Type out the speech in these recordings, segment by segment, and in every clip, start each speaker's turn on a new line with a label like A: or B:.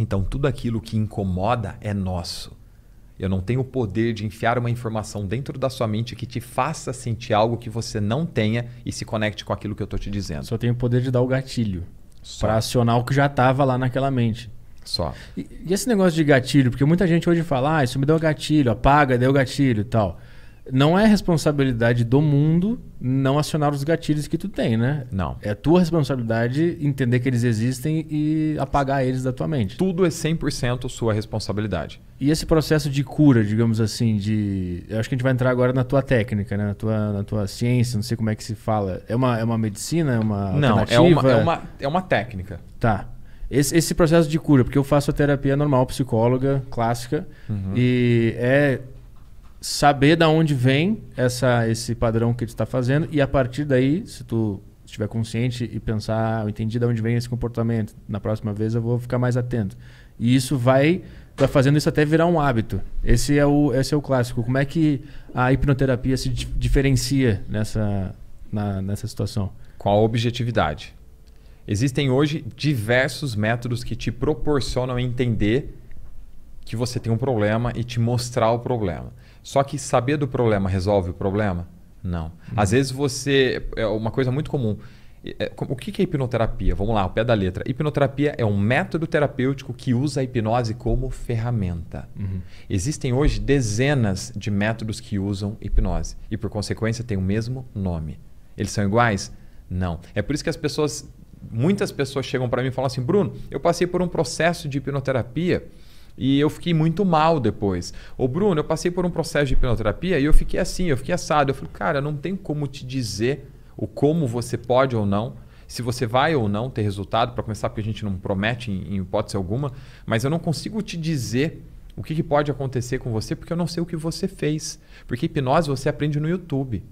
A: Então, tudo aquilo que incomoda é nosso. Eu não tenho o poder de enfiar uma informação dentro da sua mente que te faça sentir algo que você não tenha e se conecte com aquilo que eu estou te dizendo.
B: Só tenho o poder de dar o gatilho para acionar o que já estava lá naquela mente.
A: Só.
B: E esse negócio de gatilho, porque muita gente hoje fala, isso me deu gatilho, apaga, deu gatilho e tal. Não é responsabilidade do mundo não acionar os gatilhos que tu tem, né?
A: Não.
B: É tua responsabilidade entender que eles existem e apagar eles da tua mente.
A: Tudo é 100% sua responsabilidade.
B: E esse processo de cura, digamos assim, eu acho que a gente vai entrar agora na tua técnica, né? na tua ciência, não sei como é que se fala. É uma medicina? É uma alternativa?
A: Não, é uma técnica.
B: Tá. Esse processo de cura, porque eu faço a terapia normal, psicóloga, clássica, e é saber de onde vem esse padrão que tu está fazendo e a partir daí, se tu estiver consciente e pensar, eu entendi de onde vem esse comportamento, na próxima vez eu vou ficar mais atento. E isso vai fazendo isso até virar um hábito. Esse é o clássico. Como é que a hipnoterapia se diferencia nessa situação?
A: Com a objetividade. Existem hoje diversos métodos que te proporcionam entender que você tem um problema e te mostrar o problema. Só que saber do problema resolve o problema? Não. Às vezes é uma coisa muito comum. O que é hipnoterapia? Vamos lá, ao pé da letra. Hipnoterapia é um método terapêutico que usa a hipnose como ferramenta. Existem hoje dezenas de métodos que usam hipnose e, por consequência, têm o mesmo nome. Eles são iguais? Não. É por isso que muitas pessoas chegam para mim e falam assim, Bruno, eu passei por um processo de hipnoterapia e eu fiquei muito mal depois. Ou Bruno, eu passei por um processo de hipnoterapia e eu fiquei assim, eu fiquei assado. Eu falei, cara, não tem como te dizer o como você pode ou não, se você vai ou não ter resultado, para começar, porque a gente não promete em hipótese alguma, mas eu não consigo te dizer o que pode acontecer com você porque eu não sei o que você fez. Porque hipnose você aprende no YouTube.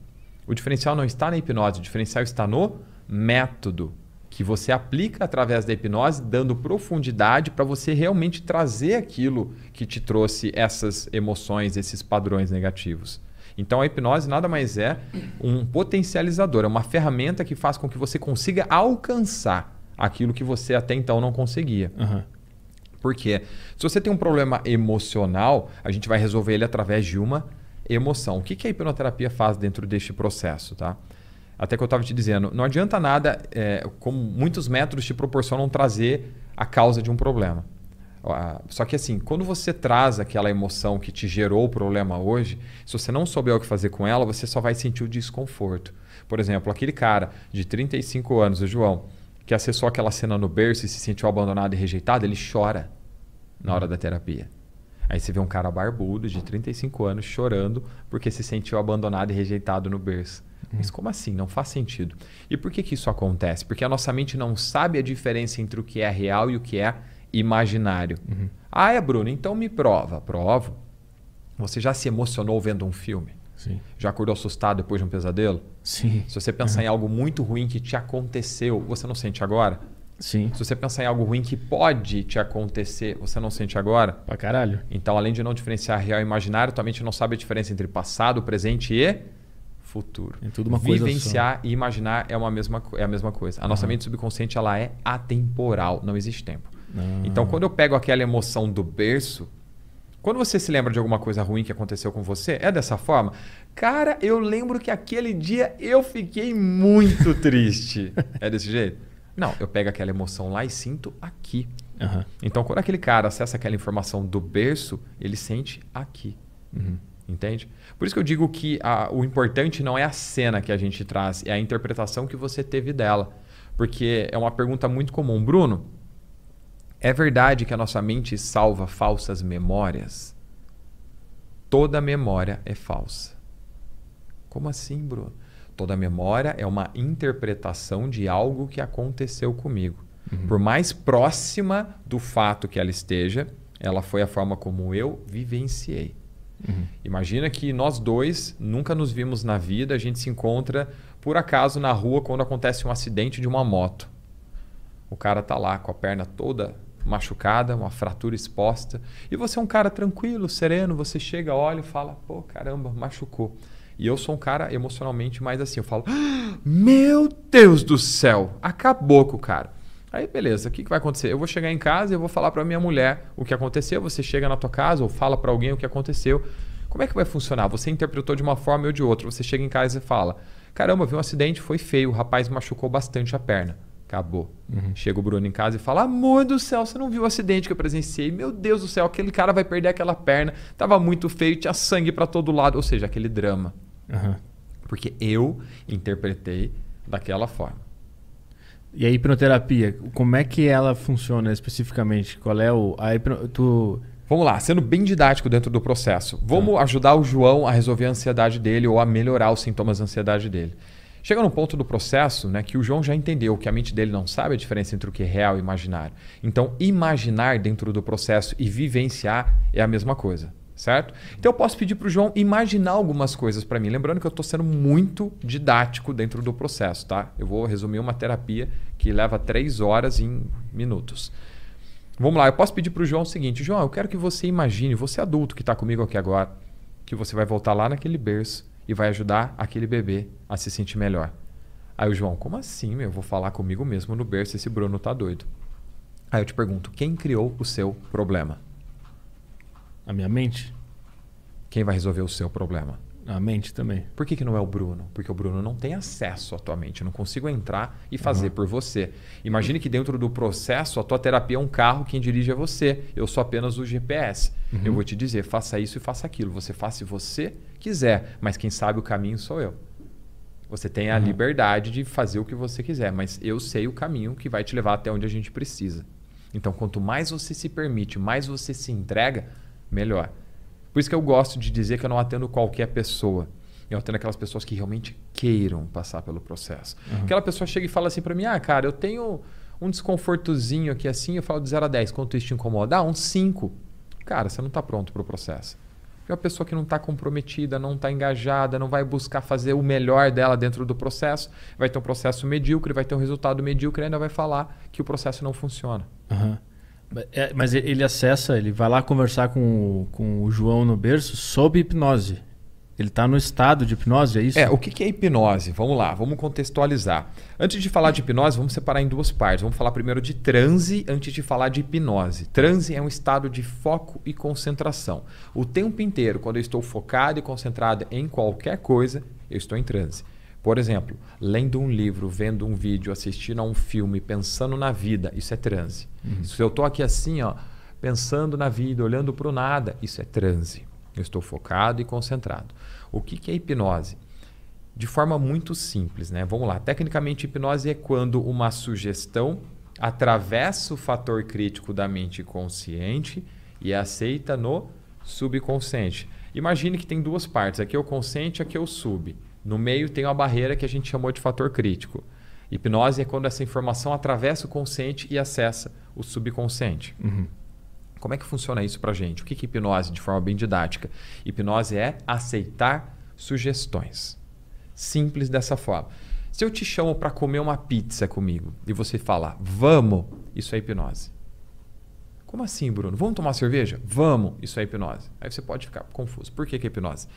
A: O diferencial não está na hipnose, o diferencial está no método que você aplica através da hipnose, dando profundidade para você realmente trazer aquilo que te trouxe essas emoções, esses padrões negativos. Então a hipnose nada mais é um potencializador, é uma ferramenta que faz com que você consiga alcançar aquilo que você até então não conseguia. Por quê? Se você tem um problema emocional, a gente vai resolver ele através de uma emoção. O que a hipnoterapia faz dentro deste processo, tá? Até que eu estava te dizendo, não adianta nada, como muitos métodos te proporcionam trazer a causa de um problema. Só que assim, quando você traz aquela emoção que te gerou o problema hoje, se você não souber o que fazer com ela, você só vai sentir o desconforto. Por exemplo, aquele cara de 35 anos, o João, que acessou aquela cena no berço e se sentiu abandonado e rejeitado, ele chora na hora da terapia. Aí você vê um cara barbudo de 35 anos chorando porque se sentiu abandonado e rejeitado no berço. Mas como assim? Não faz sentido. E por que isso acontece? Porque a nossa mente não sabe a diferença entre o que é real e o que é imaginário. Bruno, então me prova. Provo. Você já se emocionou vendo um filme?
B: Sim.
A: Já acordou assustado depois de um pesadelo?
B: Sim.
A: Se você pensar em algo muito ruim que te aconteceu, você não sente agora?
B: Sim.
A: Se você pensar em algo ruim que pode te acontecer, você não sente agora?
B: Pra caralho.
A: Então, além de não diferenciar real e imaginário, tua mente não sabe a diferença entre passado, presente e futuro.
B: É tudo uma coisa
A: Vivenciar
B: só.
A: e imaginar é a mesma coisa. A nossa mente subconsciente ela é atemporal, não existe tempo. Então, quando eu pego aquela emoção do berço, quando você se lembra de alguma coisa ruim que aconteceu com você, é dessa forma? Cara, eu lembro que aquele dia eu fiquei muito triste. É desse jeito? Não, eu pego aquela emoção lá e sinto aqui. Então, quando aquele cara acessa aquela informação do berço, ele sente aqui. Entende? Por isso que eu digo que o importante não é a cena que a gente traz, é a interpretação que você teve dela. Porque é uma pergunta muito comum. Bruno, é verdade que a nossa mente salva falsas memórias? Toda memória é falsa. Como assim, Bruno? Toda memória é uma interpretação de algo que aconteceu comigo. Por mais próxima do fato que ela esteja, ela foi a forma como eu vivenciei. Imagina que nós dois nunca nos vimos na vida, a gente se encontra por acaso na rua quando acontece um acidente de uma moto. O cara tá lá com a perna toda machucada, uma fratura exposta, e você é um cara tranquilo, sereno, você chega, olha e fala, pô, caramba, machucou. E eu sou um cara emocionalmente mais assim, eu falo, meu Deus do céu, acabou com o cara. Aí, beleza, o que vai acontecer? Eu vou chegar em casa e eu vou falar para minha mulher o que aconteceu. Você chega na tua casa ou fala para alguém o que aconteceu. Como é que vai funcionar? Você interpretou de uma forma ou de outra. Você chega em casa e fala, caramba, vi um acidente, foi feio, o rapaz machucou bastante a perna. Acabou. Chega o Bruno em casa e fala, amor do céu, você não viu o acidente que eu presenciei? Meu Deus do céu, aquele cara vai perder aquela perna, tava muito feio, tinha sangue para todo lado. Ou seja, aquele drama. Porque eu interpretei daquela forma.
B: E a hipnoterapia, como é que ela funciona especificamente? Qual é o...
A: Vamos lá, sendo bem didático dentro do processo. Vamos ajudar o João a resolver a ansiedade dele ou a melhorar os sintomas da ansiedade dele. Chega num ponto do processo, né, que o João já entendeu que a mente dele não sabe a diferença entre o que é real e imaginário. Então, imaginar dentro do processo e vivenciar é a mesma coisa, certo? Então, eu posso pedir para o João imaginar algumas coisas para mim. Lembrando que eu estou sendo muito didático dentro do processo, tá? Eu vou resumir uma terapia que leva 3 horas em minutos. Vamos lá, eu posso pedir para o João o seguinte, João, eu quero que você imagine, você adulto que está comigo aqui agora, que você vai voltar lá naquele berço e vai ajudar aquele bebê a se sentir melhor. Aí o João, como assim, meu? Eu vou falar comigo mesmo no berço, esse Bruno tá doido. Aí eu te pergunto, quem criou o seu problema?
B: A minha mente?
A: Quem vai resolver o seu problema?
B: A mente também.
A: Por que não é o Bruno? Porque o Bruno não tem acesso à tua mente. Eu não consigo entrar e fazer por você. Imagine que dentro do processo, a tua terapia é um carro, quem dirige é você. Eu sou apenas o GPS. Eu vou te dizer, faça isso e faça aquilo. Você faz se você quiser, mas quem sabe o caminho sou eu. Você tem a liberdade de fazer o que você quiser, mas eu sei o caminho que vai te levar até onde a gente precisa. Então, quanto mais você se permite, mais você se entrega, melhor. Por isso que eu gosto de dizer que eu não atendo qualquer pessoa. Eu atendo aquelas pessoas que realmente queiram passar pelo processo. Aquela pessoa chega e fala assim para mim, cara, eu tenho um desconfortozinho aqui assim, eu falo de 0 a 10. Quanto isso te incomoda? Um 5. Cara, você não está pronto para o processo. É uma pessoa que não está comprometida, não está engajada, não vai buscar fazer o melhor dela dentro do processo. Vai ter um processo medíocre, vai ter um resultado medíocre e ainda vai falar que o processo não funciona.
B: Mas ele acessa, ele vai lá conversar com o João no berço sob hipnose. Ele está no estado de hipnose, é isso?
A: O que é hipnose? Vamos lá, vamos contextualizar. Antes de falar de hipnose, vamos separar em 2 partes. Vamos falar primeiro de transe antes de falar de hipnose. Transe é um estado de foco e concentração. O tempo inteiro, quando eu estou focado e concentrado em qualquer coisa, eu estou em transe. Por exemplo, lendo um livro, vendo um vídeo, assistindo a um filme, pensando na vida, isso é transe. Se eu estou aqui assim, pensando na vida, olhando para o nada, isso é transe. Eu estou focado e concentrado. O que é hipnose? De forma muito simples, né? Vamos lá. Tecnicamente, hipnose é quando uma sugestão atravessa o fator crítico da mente consciente e é aceita no subconsciente. Imagine que tem 2 partes. Aqui é o consciente, aqui é o sub. No meio tem uma barreira que a gente chamou de fator crítico. Hipnose é quando essa informação atravessa o consciente e acessa o subconsciente. Como é que funciona isso pra gente? O que é hipnose de forma bem didática? Hipnose é aceitar sugestões. Simples dessa forma. Se eu te chamo para comer uma pizza comigo e você falar, vamos, isso é hipnose. Como assim, Bruno? Vamos tomar cerveja? Vamos, isso é hipnose. Aí você pode ficar confuso. Por que é hipnose?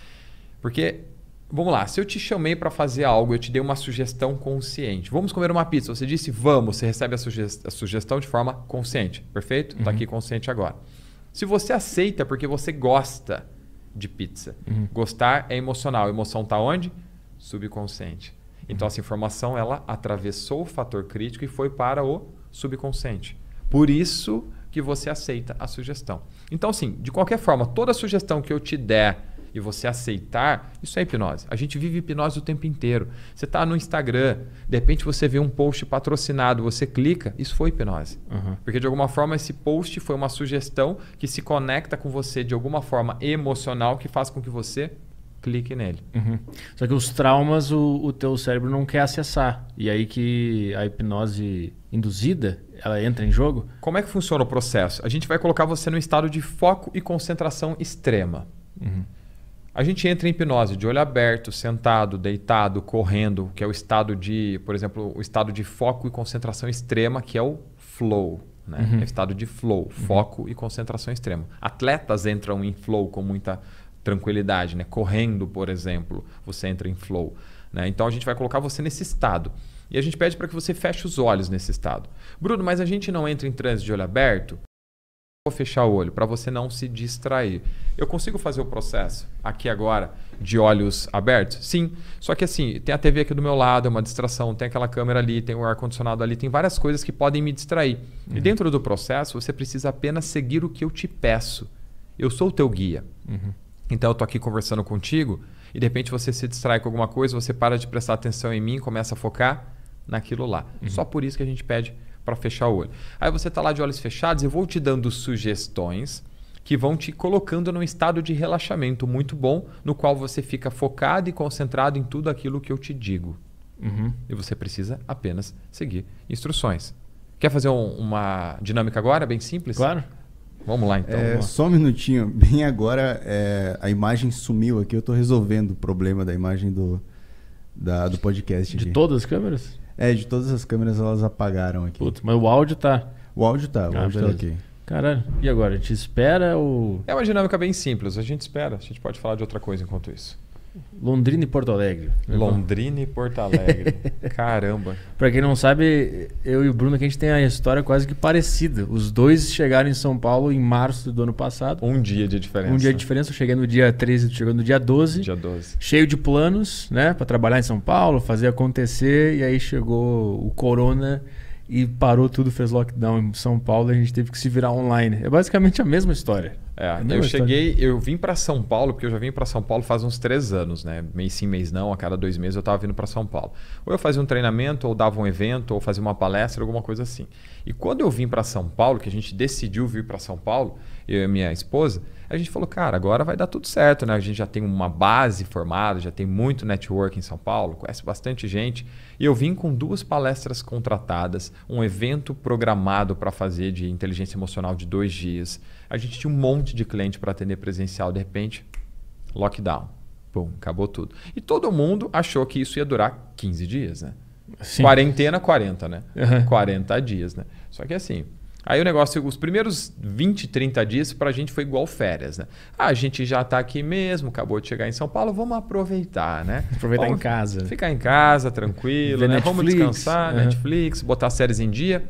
A: Porque, vamos lá, se eu te chamei para fazer algo, eu te dei uma sugestão consciente. Vamos comer uma pizza. Você disse vamos, você recebe a sugestão de forma consciente. Perfeito? Está aqui consciente agora. Se você aceita porque você gosta de pizza. Gostar é emocional. Emoção está onde? Subconsciente. Então essa informação ela atravessou o fator crítico e foi para o subconsciente. Por isso que você aceita a sugestão. Então assim, de qualquer forma, toda sugestão que eu te der e você aceitar, isso é hipnose. A gente vive hipnose o tempo inteiro. Você está no Instagram, de repente você vê um post patrocinado, você clica, isso foi hipnose. Porque de alguma forma esse post foi uma sugestão que se conecta com você de alguma forma emocional que faz com que você clique nele.
B: Só que os traumas o teu cérebro não quer acessar. E aí que a hipnose induzida, ela entra em jogo?
A: Como é que funciona o processo? A gente vai colocar você num estado de foco e concentração extrema. A gente entra em hipnose de olho aberto, sentado, deitado, correndo, que é o estado de, por exemplo, o estado de foco e concentração extrema, que é o flow. Né? É o estado de flow, foco e concentração extrema. Atletas entram em flow com muita tranquilidade. Né? Correndo, por exemplo, você entra em flow. né? Então a gente vai colocar você nesse estado. E a gente pede para que você feche os olhos nesse estado. Bruno, mas a gente não entra em transe de olho aberto? Vou fechar o olho para você não se distrair. Eu consigo fazer o processo aqui agora de olhos abertos? Sim. Só que assim, tem a TV aqui do meu lado, é uma distração, tem aquela câmera ali, tem o ar-condicionado ali, tem várias coisas que podem me distrair. E dentro do processo, você precisa apenas seguir o que eu te peço. Eu sou o teu guia. Então eu tô aqui conversando contigo e de repente você se distrai com alguma coisa, você para de prestar atenção em mim, começa a focar naquilo lá. Só por isso que a gente pede para fechar o olho. Aí você está lá de olhos fechados e eu vou te dando sugestões que vão te colocando num estado de relaxamento muito bom, no qual você fica focado e concentrado em tudo aquilo que eu te digo. E você precisa apenas seguir instruções. Quer fazer uma dinâmica agora, bem simples?
B: Claro.
A: Vamos lá então. Vamos lá.
C: Só um minutinho. Bem agora, a imagem sumiu aqui. Eu estou resolvendo o problema da imagem do podcast.
B: De
C: aqui.
B: todas as câmeras?
C: De todas as câmeras elas apagaram aqui.
B: Putz, mas o áudio tá...
C: O áudio tá
B: beleza.
C: ok.
B: Caralho, e agora? A gente espera ou...
A: É uma dinâmica bem simples. A gente espera. A gente pode falar de outra coisa enquanto isso.
B: Londrina e Porto Alegre.
A: Londrina e Porto Alegre. Caramba.
B: Pra quem não sabe, eu e o Bruno aqui a gente tem a história quase que parecida. Os dois chegaram em São Paulo em março do ano passado.
A: Um dia de diferença.
B: Um dia de diferença. Eu cheguei no dia 13, tu chegou no dia 12.
A: Dia 12.
B: Cheio de planos, né? Pra trabalhar em São Paulo, fazer acontecer. E aí chegou o corona e parou tudo, fez lockdown em São Paulo e a gente teve que se virar online. É basicamente a mesma história.
A: Eu vim para São Paulo, porque eu já vim para São Paulo faz uns 3 anos, né? Mês sim, mês não, a cada 2 meses eu estava vindo para São Paulo. Ou eu fazia um treinamento, ou dava um evento, ou fazia uma palestra, alguma coisa assim. E quando eu vim para São Paulo, que a gente decidiu vir para São Paulo, eu e a minha esposa, a gente falou, cara, agora vai dar tudo certo, né? A gente já tem uma base formada, já tem muito network em São Paulo, conhece bastante gente. E eu vim com 2 palestras contratadas, um evento programado para fazer de inteligência emocional de 2 dias. A gente tinha um monte de cliente para atender presencial, de repente, lockdown. Pum, acabou tudo. E todo mundo achou que isso ia durar 15 dias, né?
B: Sim.
A: Quarentena, 40, né? 40 dias, né? Só que assim, aí o negócio, os primeiros 20, 30 dias pra gente foi igual férias, né? A gente já tá aqui mesmo, acabou de chegar em São Paulo, vamos aproveitar, né?
B: Aproveitar
A: vamos
B: em casa.
A: Ficar em casa, tranquilo, né? Vamos descansar, Netflix, botar séries em dia.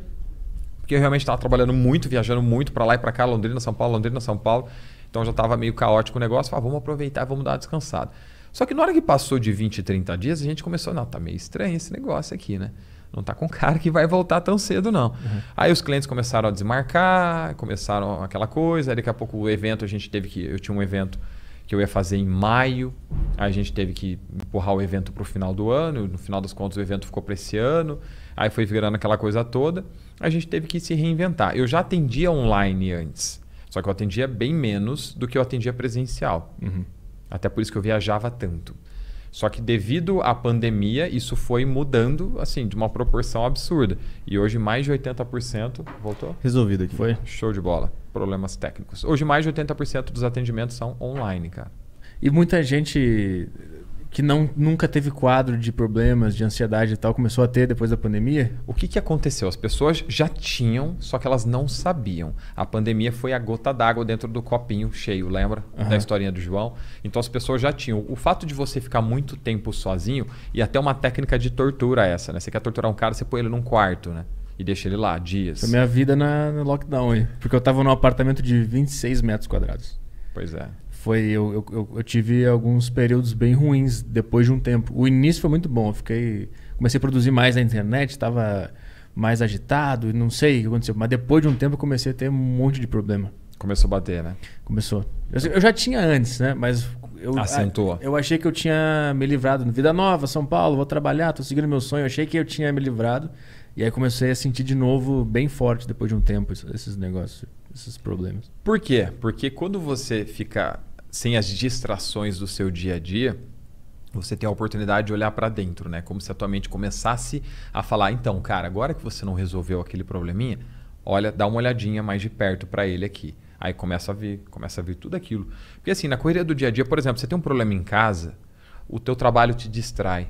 A: Porque eu realmente estava trabalhando muito, viajando muito para lá e para cá, Londrina, São Paulo. Então já estava meio caótico o negócio. Falei, vamos aproveitar, vamos dar uma descansada. Só que na hora que passou de 20, 30 dias, a gente começou, não, tá meio estranho esse negócio aqui, né? Não tá com cara que vai voltar tão cedo, não. Aí os clientes começaram a desmarcar, começaram aquela coisa. Aí daqui a pouco o evento, eu tinha um evento que eu ia fazer em maio. Aí a gente teve que empurrar o evento para o final do ano. No final das contas, o evento ficou para esse ano. Aí foi virando aquela coisa toda. A gente teve que se reinventar. Eu já atendia online antes. Só que eu atendia bem menos do que eu atendia presencial. Até por isso que eu viajava tanto. Só que devido à pandemia, isso foi mudando assim, de uma proporção absurda. E hoje mais de 80%... Voltou?
C: Resolvido aqui.
B: Foi.
A: Show de bola. Problemas técnicos. Hoje mais de 80% dos atendimentos são online, cara.
B: E muita gente que nunca teve quadro de problemas, de ansiedade e tal, começou a ter depois da pandemia?
A: O que aconteceu? As pessoas já tinham, só que elas não sabiam. A pandemia foi a gota d'água dentro do copinho cheio, lembra? Da historinha do João. Então as pessoas já tinham. O fato de você ficar muito tempo sozinho, e até uma técnica de tortura essa, né? Você quer torturar um cara, você põe ele num quarto, né? E deixa ele lá, dias.
B: Foi minha vida no lockdown aí. Porque eu tava num apartamento de 26 metros quadrados.
A: Pois é.
B: Eu tive alguns períodos bem ruins depois de um tempo. O início foi muito bom. Comecei a produzir mais na internet, estava mais agitado, não sei o que aconteceu. Mas depois de um tempo eu comecei a ter um monte de problema.
A: Começou a bater, né?
B: Começou. Eu já tinha antes, né? Mas
A: acentuou.
B: Eu achei que eu tinha me livrado. Vida Nova, São Paulo, vou trabalhar, tô seguindo meu sonho. Eu achei que eu tinha me livrado. E aí comecei a sentir de novo bem forte depois de um tempo esses negócios, esses problemas.
A: Por quê? Porque quando você fica sem as distrações do seu dia a dia, você tem a oportunidade de olhar para dentro, né? Como se a tua mente começasse a falar, então, cara, agora que você não resolveu aquele probleminha, olha, dá uma olhadinha mais de perto para ele aqui. Aí começa a vir tudo aquilo. Porque assim, na correria do dia a dia, por exemplo, você tem um problema em casa, o teu trabalho te distrai.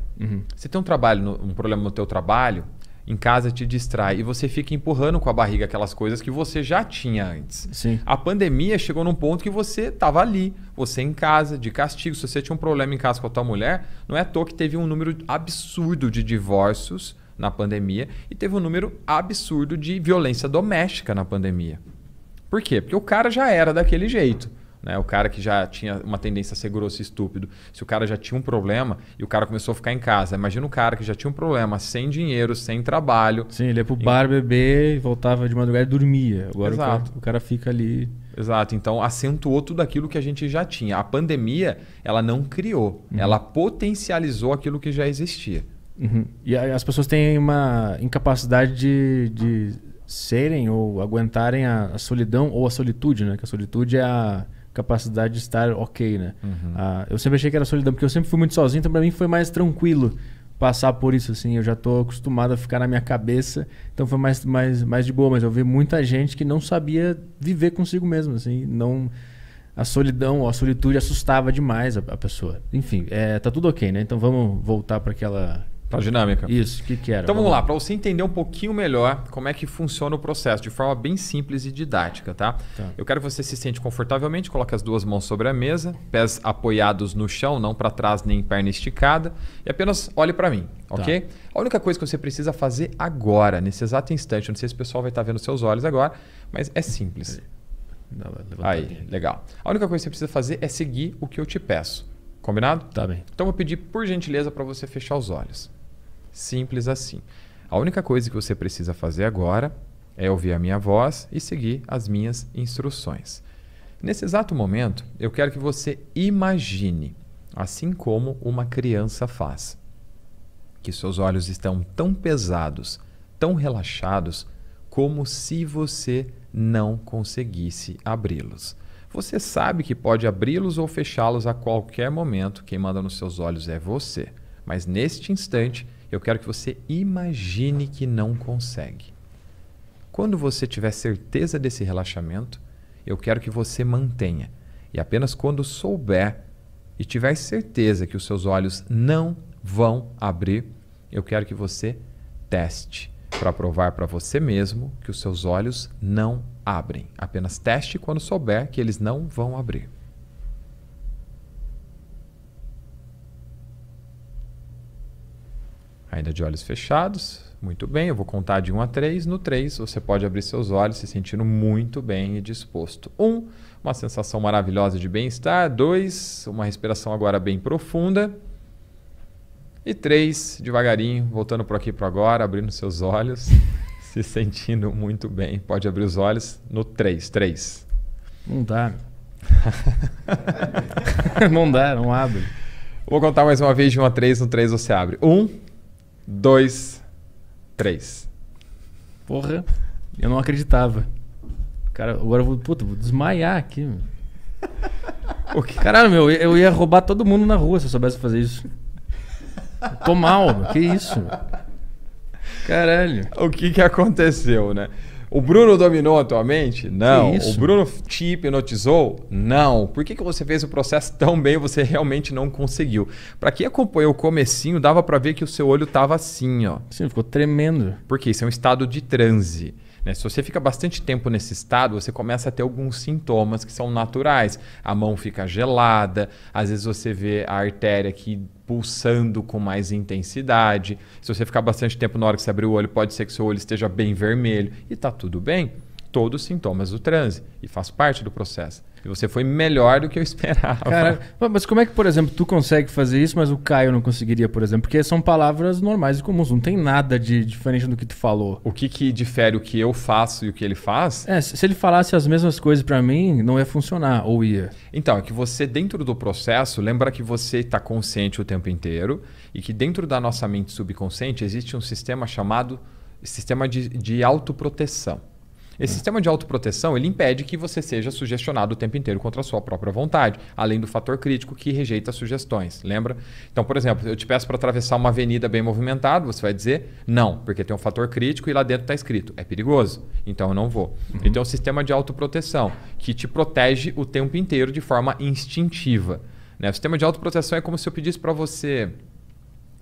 A: Você tem um problema no teu trabalho, em casa te distrai e você fica empurrando com a barriga aquelas coisas que você já tinha antes.
B: Sim.
A: A pandemia chegou num ponto que você estava ali, você em casa, de castigo. Se você tinha um problema em casa com a tua mulher, não é à toa que teve um número absurdo de divórcios na pandemia e teve um número absurdo de violência doméstica na pandemia. Por quê? Porque o cara já era daquele jeito. Né? O cara que já tinha uma tendência a ser grosso e estúpido. Se o cara já tinha um problema e o cara começou a ficar em casa. Imagina um cara que já tinha um problema, sem dinheiro, sem trabalho.
B: Sim, ele ia pro bar beber, voltava de madrugada e dormia. Agora
A: Exato.
B: o cara fica ali...
A: Exato. Então, acentuou tudo aquilo que a gente já tinha. A pandemia, ela não criou. Ela potencializou aquilo que já existia.
B: Uhum. E as pessoas têm uma incapacidade de serem ou aguentarem a solidão ou a solitude, né? Que a solitude é a capacidade de estar ok, né? Eu sempre achei que era solidão, porque eu sempre fui muito sozinho, então pra mim foi mais tranquilo passar por isso, assim. Eu já tô acostumado a ficar na minha cabeça, então foi mais de boa. Mas eu vi muita gente que não sabia viver consigo mesmo, assim. Não... A solidão ou a solitude assustava demais a pessoa. Enfim, tá tudo ok, né? Então vamos voltar para aquela...
A: Pra dinâmica.
B: Isso, o que era?
A: Então vamos lá, para você entender um pouquinho melhor como é que funciona o processo, de forma bem simples e didática, tá? Eu quero que você se sente confortavelmente, coloque as duas mãos sobre a mesa, pés apoiados no chão, não para trás nem perna esticada, e apenas olhe para mim, ok? A única coisa que você precisa fazer agora, nesse exato instante, não sei se o pessoal vai estar vendo seus olhos agora, mas é simples. Aí, legal. A única coisa que você precisa fazer é seguir o que eu te peço. Combinado?
B: Tá bem.
A: Então eu vou pedir, por gentileza, para você fechar os olhos. Simples assim. A única coisa que você precisa fazer agora é ouvir a minha voz e seguir as minhas instruções. Nesse exato momento, eu quero que você imagine, assim como uma criança faz, que seus olhos estão tão pesados, tão relaxados, como se você não conseguisse abri-los. Você sabe que pode abri-los ou fechá-los a qualquer momento. Quem manda nos seus olhos é você. Mas neste instante, eu quero que você imagine que não consegue. Quando você tiver certeza desse relaxamento, eu quero que você mantenha. E apenas quando souber e tiver certeza que os seus olhos não vão abrir, eu quero que você teste para provar para você mesmo que os seus olhos não abrem. Apenas teste quando souber que eles não vão abrir. Ainda de olhos fechados. Muito bem, eu vou contar de 1 a 3. No 3, você pode abrir seus olhos se sentindo muito bem e disposto. 1, uma sensação maravilhosa de bem-estar. 2, uma respiração agora bem profunda. E 3, devagarinho, voltando por aqui para agora, abrindo seus olhos, se sentindo muito bem. Pode abrir os olhos no 3. 3.
B: Não dá. Não dá, não abre.
A: Vou contar mais uma vez de 1 a 3. No 3 você abre. 1, 2, 3.
B: Porra, eu não acreditava. Cara, agora eu vou desmaiar aqui. Caralho, meu, eu ia roubar todo mundo na rua se eu soubesse fazer isso. Tô mal, que isso? Caralho.
A: O que aconteceu, né? O Bruno dominou atualmente? Não. O Bruno te hipnotizou? Não. Por que você fez o processo tão bem e você realmente não conseguiu? Para quem acompanhou o comecinho, dava para ver que o seu olho estava assim, ó.
B: Sim, ficou tremendo.
A: Porque isso é um estado de transe. Né? Se você fica bastante tempo nesse estado, você começa a ter alguns sintomas que são naturais. A mão fica gelada, às vezes você vê a artéria aqui pulsando com mais intensidade. Se você ficar bastante tempo na hora que você abrir o olho, pode ser que seu olho esteja bem vermelho. E tá tudo bem. Todos os sintomas do transe. E faz parte do processo. E você foi melhor do que eu esperava.
B: Cara, mas como é que, por exemplo, tu consegue fazer isso, mas o Caio não conseguiria, por exemplo? Porque são palavras normais e comuns. Não tem nada de diferente do que tu falou.
A: O que difere o que eu faço e o que ele faz?
B: Se ele falasse as mesmas coisas pra mim, não ia funcionar. Ou ia?
A: Então, é que você, dentro do processo, lembra que você está consciente o tempo inteiro e que dentro da nossa mente subconsciente existe um sistema chamado sistema de autoproteção. Esse sistema de autoproteção, ele impede que você seja sugestionado o tempo inteiro contra a sua própria vontade, além do fator crítico que rejeita sugestões, lembra? Então, por exemplo, eu te peço para atravessar uma avenida bem movimentada, você vai dizer não, porque tem um fator crítico e lá dentro está escrito, é perigoso, então eu não vou. Então, é um sistema de autoproteção que te protege o tempo inteiro de forma instintiva. Né? O sistema de autoproteção é como se eu pedisse para você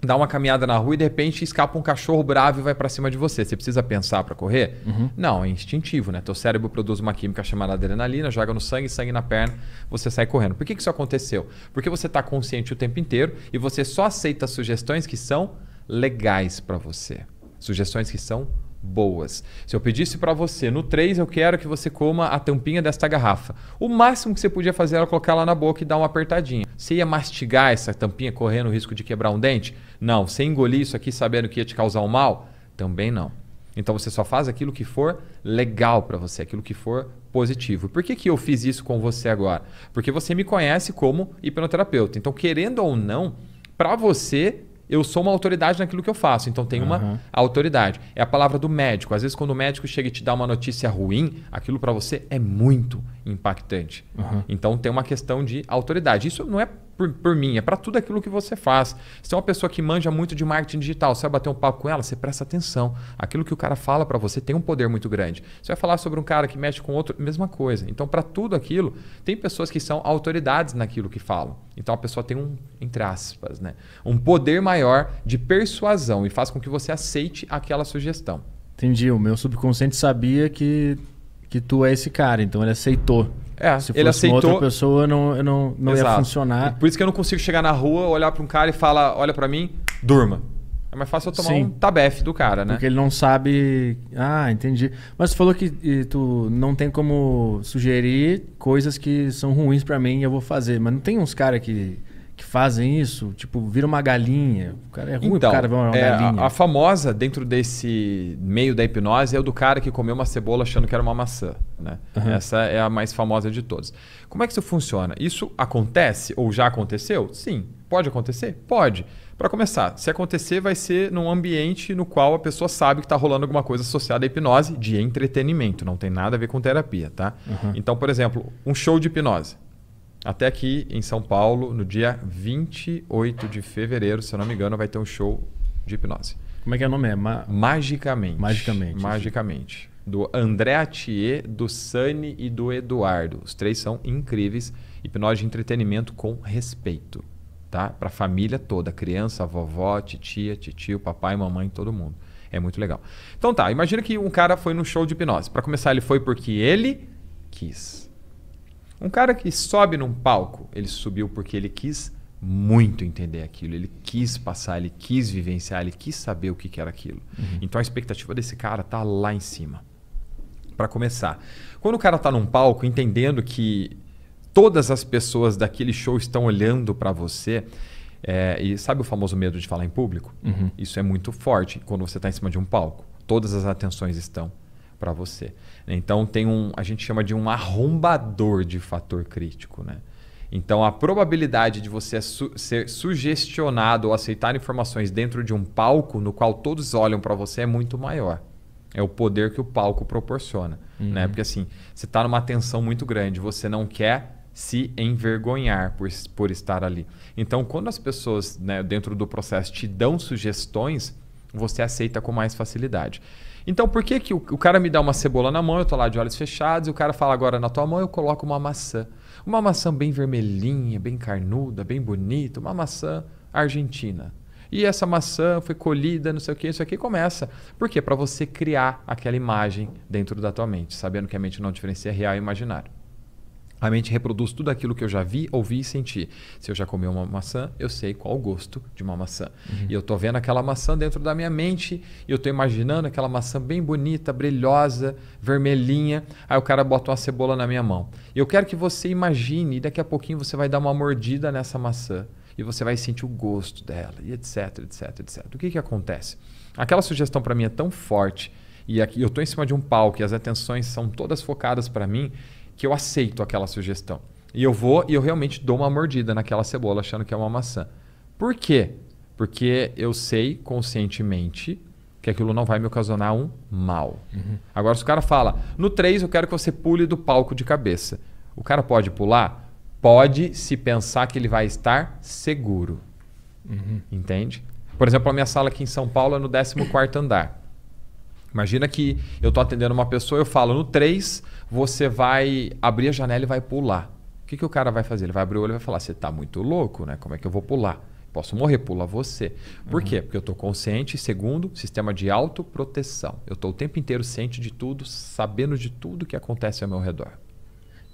A: dá uma caminhada na rua e de repente escapa um cachorro bravo e vai para cima de você. Você precisa pensar para correr? Não, é instintivo, né? Teu cérebro produz uma química chamada adrenalina, joga no sangue, sangue na perna, você sai correndo. Por que isso aconteceu? Porque você está consciente o tempo inteiro e você só aceita sugestões que são legais para você. Sugestões que são boas. Se eu pedisse para você, no 3 eu quero que você coma a tampinha desta garrafa. O máximo que você podia fazer era colocar ela na boca e dar uma apertadinha. Você ia mastigar essa tampinha correndo o risco de quebrar um dente? Não. Você engolir isso aqui sabendo que ia te causar um mal? Também não. Então você só faz aquilo que for legal para você, aquilo que for positivo. Por que eu fiz isso com você agora? Porque você me conhece como hipnoterapeuta. Então, querendo ou não, para você eu sou uma autoridade naquilo que eu faço, então tem uma autoridade. É a palavra do médico. Às vezes, quando o médico chega e te dá uma notícia ruim, aquilo para você é muito impactante. Então, tem uma questão de autoridade. Isso não é por mim, é para tudo aquilo que você faz. Se é uma pessoa que manja muito de marketing digital, você vai bater um papo com ela, você presta atenção. Aquilo que o cara fala para você tem um poder muito grande. Você vai falar sobre um cara que mexe com outro, mesma coisa. Então, para tudo aquilo, tem pessoas que são autoridades naquilo que falam. Então, a pessoa tem entre aspas, né, um poder maior de persuasão e faz com que você aceite aquela sugestão.
B: Entendi. O meu subconsciente sabia que tu é esse cara, então ele aceitou. Se
A: ele
B: fosse
A: aceitou.
B: Outra pessoa, não ia funcionar.
A: Por isso que eu não consigo chegar na rua, olhar para um cara e falar, olha para mim, durma. É mais fácil eu tomar um tabefe do cara, né?
B: Porque ele não sabe... Ah, entendi. Mas tu falou que tu não tem como sugerir coisas que são ruins para mim e eu vou fazer. Mas não tem uns caras que fazem isso? Tipo, vira uma galinha. O cara é ruim,
A: então,
B: o cara vira uma galinha.
A: A famosa dentro desse meio da hipnose é o do cara que comeu uma cebola achando que era uma maçã. Né? Essa é a mais famosa de todas. Como é que isso funciona? Isso acontece ou já aconteceu? Sim. Pode acontecer? Pode. Para começar, se acontecer, vai ser num ambiente no qual a pessoa sabe que está rolando alguma coisa associada à hipnose de entretenimento. Não tem nada a ver com terapia, tá? Então, por exemplo, um show de hipnose. Até aqui em São Paulo, no dia 28 de fevereiro, se eu não me engano, vai ter um show de hipnose.
B: Como é que é o nome?
A: Magicamente.
B: Magicamente.
A: Do André Atier, do Sani e do Eduardo. Os 3 são incríveis. Hipnose de entretenimento com respeito. Tá? Para a família toda. Criança, vovó, titia, titio, papai, mamãe, todo mundo. É muito legal. Então tá, imagina que um cara foi num show de hipnose. Para começar, ele foi porque ele quis. Um cara que sobe num palco, ele subiu porque ele quis muito entender aquilo. Ele quis passar, ele quis vivenciar, ele quis saber o que era aquilo. Então a expectativa desse cara tá lá em cima. Para começar, quando o cara tá num palco entendendo que todas as pessoas daquele show estão olhando para você, e sabe o famoso medo de falar em público? Isso é muito forte quando você está em cima de um palco. Todas as atenções estão para você. Então a gente chama de um arrombador de fator crítico, né? Então a probabilidade de você ser sugestionado ou aceitar informações dentro de um palco no qual todos olham para você é muito maior. É o poder que o palco proporciona, né? Porque assim, você está numa tensão muito grande, você não quer se envergonhar por estar ali. Então quando as pessoas, né, dentro do processo te dão sugestões, você aceita com mais facilidade. Então, por que o cara me dá uma cebola na mão, eu tô lá de olhos fechados, e o cara fala agora na tua mão, eu coloco uma maçã. Uma maçã bem vermelhinha, bem carnuda, bem bonita, uma maçã argentina. E essa maçã foi colhida, não sei o que, isso aqui começa. Por quê? Para você criar aquela imagem dentro da tua mente, sabendo que a mente não diferencia real e imaginário. A mente reproduz tudo aquilo que eu já vi, ouvi e senti. Se eu já comi uma maçã, eu sei qual o gosto de uma maçã. E eu estou vendo aquela maçã dentro da minha mente e eu estou imaginando aquela maçã bem bonita, brilhosa, vermelhinha. Aí o cara bota uma cebola na minha mão. E eu quero que você imagine, e daqui a pouquinho você vai dar uma mordida nessa maçã e você vai sentir o gosto dela, e etc, etc, etc. O que acontece? Aquela sugestão para mim é tão forte e aqui eu estou em cima de um palco e as atenções são todas focadas para mim, que eu aceito aquela sugestão. E eu vou e eu realmente dou uma mordida naquela cebola achando que é uma maçã. Por quê? Porque eu sei conscientemente que aquilo não vai me ocasionar um mal. Agora, se o cara fala, no 3 eu quero que você pule do palco de cabeça. O cara pode pular? Pode, se pensar que ele vai estar seguro. Entende? Por exemplo, a minha sala aqui em São Paulo é no 14º andar. Imagina que eu estou atendendo uma pessoa, eu falo, no 3 você vai abrir a janela e vai pular. O que o cara vai fazer? Ele vai abrir o olho e vai falar, você está muito louco, né? Como é que eu vou pular? Posso morrer, pula você. Por quê? Porque eu estou consciente. Segundo, sistema de autoproteção. Eu estou o tempo inteiro ciente de tudo, sabendo de tudo que acontece ao meu redor.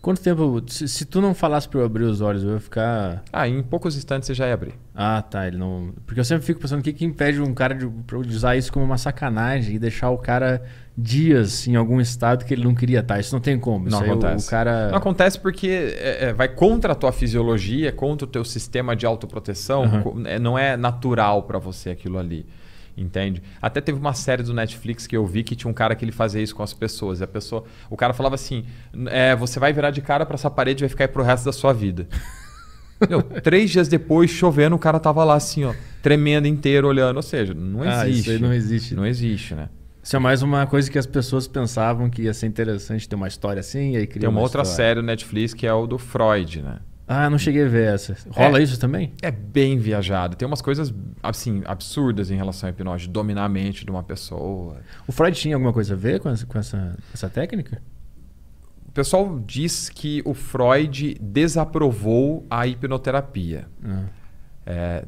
B: Quanto tempo... Se tu não falasse pra eu abrir os olhos, eu ia ficar...
A: Em poucos instantes você já ia abrir.
B: Ah, tá. Ele não... Porque eu sempre fico pensando o que impede um cara de usar isso como uma sacanagem e deixar o cara dias em algum estado que ele não queria estar. Isso não tem como.
A: Não
B: isso
A: acontece.
B: O cara...
A: Não acontece porque vai contra a tua fisiologia, contra o teu sistema de autoproteção. Não é natural para você aquilo ali. Entende? Até teve uma série do Netflix que eu vi que tinha um cara que ele fazia isso com as pessoas. O cara falava assim, você vai virar de cara para essa parede e vai ficar aí pro resto da sua vida. 3 dias depois, chovendo, o cara tava lá assim, ó, tremendo inteiro, olhando. Ou seja, não existe.
B: Isso aí não existe.
A: Não existe, né?
B: Isso é mais uma coisa que as pessoas pensavam que ia ser interessante ter uma história assim, e aí cria
A: Tem uma outra
B: história.
A: série do Netflix que é o do Freud, né?
B: Ah, não cheguei a ver essa. Rola isso também?
A: É bem viajado. Tem umas coisas assim, absurdas em relação à hipnose, de dominar a mente de uma pessoa.
B: O Freud tinha alguma coisa a ver com essa técnica?
A: O pessoal diz que o Freud desaprovou a hipnoterapia.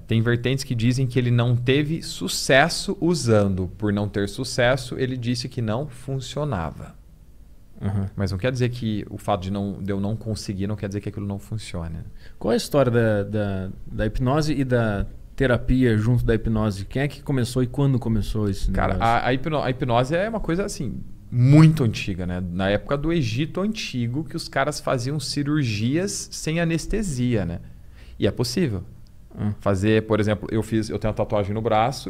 A: Tem vertentes que dizem que ele não teve sucesso usando. Por não ter sucesso, ele disse que não funcionava. Mas não quer dizer que o fato de eu não conseguir não quer dizer que aquilo não funcione.
B: Qual é a história da hipnose e da terapia junto da hipnose? Quem é que começou e quando começou esse negócio?
A: Cara, a hipnose é uma coisa assim muito antiga, né? Na época do Egito Antigo, que os caras faziam cirurgias sem anestesia, né? E é possível. Fazer, por exemplo, eu tenho uma tatuagem no braço,